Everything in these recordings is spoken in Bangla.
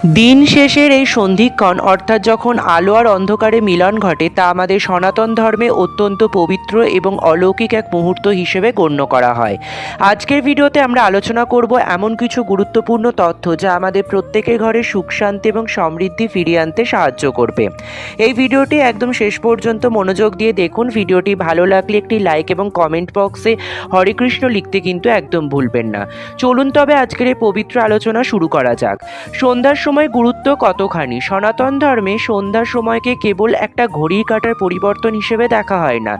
দিন শেষের এই সন্ধিক্ষণ অর্থাৎ যখন আলো আর অন্ধকারে মিলন ঘটে তা আমাদের সনাতন ধর্মে অত্যন্ত পবিত্র এবং অলৌকিক এক মুহূর্ত হিসেবে গণ্য করা হয়। আজকের ভিডিওতে আমরা আলোচনা করব এমন কিছু গুরুত্বপূর্ণ তথ্য যা আমাদের প্রত্যেকের ঘরে সুখ শান্তি এবং সমৃদ্ধি ফিরিয়ে আনতে সাহায্য করবে। এই ভিডিওটি একদম শেষ পর্যন্ত মনোযোগ দিয়ে দেখুন। ভিডিওটি ভালো লাগলে একটি লাইক এবং কমেন্ট বক্সে হরে কৃষ্ণ লিখতে কিন্তু একদম ভুলবেন না। চলুন তবে আজকের এই পবিত্র আলোচনা শুরু করা যাক। সন্ধ্যার সময় গুরুত্ব কতখানি? সনাতন ধর্মে সন্ধ্যার সময়কে কেবল একটা ঘড়ির কাঁটার পরিবর্তন হিসেবে দেখা হয় না,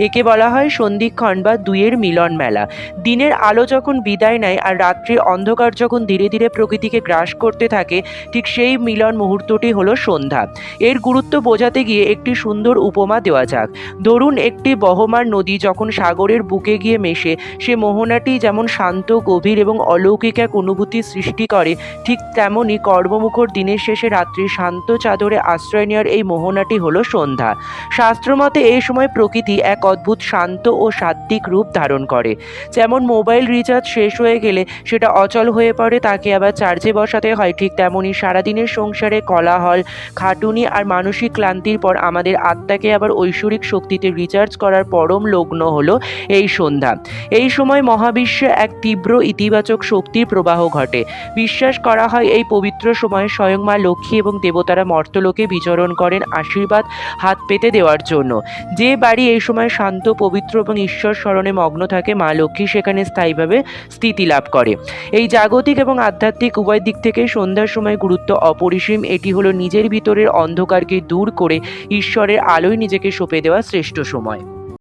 একে বলা হয় সন্ধিক্ষণ বা দুইয়ের মিলন মেলা। দিনের আলো যখন বিদায় নেয় আর রাত্রির অন্ধকার যখন ধীরে ধীরে প্রকৃতিকে গ্রাস করতে থাকে, ঠিক সেই মিলন মুহূর্তটি হলো সন্ধ্যা। এর গুরুত্ব বোঝাতে গিয়ে একটি সুন্দর উপমা দেওয়া যাক। ধরুন একটি বহমান নদী যখন সাগরের বুকে গিয়ে মেশে, সে মোহনাটি যেমন শান্ত, গভীর এবং অলৌকিক এক অনুভূতি সৃষ্টি করে, ঠিক তেমনই কর্মমুখর দিনের শেষে রাত্রির শান্ত চাদরে আশ্রয় নেওয়ার এই মোহনাটি হলো সন্ধ্যা। শাস্ত্রমতে এই সময় প্রকৃতি এক অদ্ভুত শান্ত ও সাত্ত্বিক রূপ ধারণ করে। যেমন মোবাইল রিচার্জ শেষ হয়ে গেলে সেটা অচল হয়ে পড়ে, তাকে আবার চার্জে বসাতে হয়, ঠিক তেমনই সারাদিনের সংসারে কোলাহল, খাটুনি আর মানসিক ক্লান্তির পর আমাদের আত্মাকে আবার ঐশ্বরিক শক্তিতে রিচার্জ করার পরম লগ্ন হলো এই সন্ধ্যা। এই সময় মহাবিশ্বে এক তীব্র ইতিবাচক শক্তির প্রবাহ ঘটে। বিশ্বাস করা হয় এই পবিত্র সময়ে স্বয়ং মা লক্ষ্মী এবং দেবতারা মর্তলোকে বিচরণ করেন আশীর্বাদ হাত পেতে দেওয়ার জন্য। যে বাড়ি এই সময় শান্ত, পবিত্র এবং ঈশ্বর স্মরণে মগ্ন থাকে, মা লক্ষ্মী সেখানে স্থায়ীভাবে স্থিতি লাভ করে। এই জাগতিক এবং আধ্যাত্মিক উভয় দিক থেকে সন্ধ্যার সময় গুরুত্ব অপরিসীম। এটি হলো নিজের ভিতরের অন্ধকারকে দূর করে ঈশ্বরের আলোয় নিজেকে সঁপে দেওয়া শ্রেষ্ঠ সময়।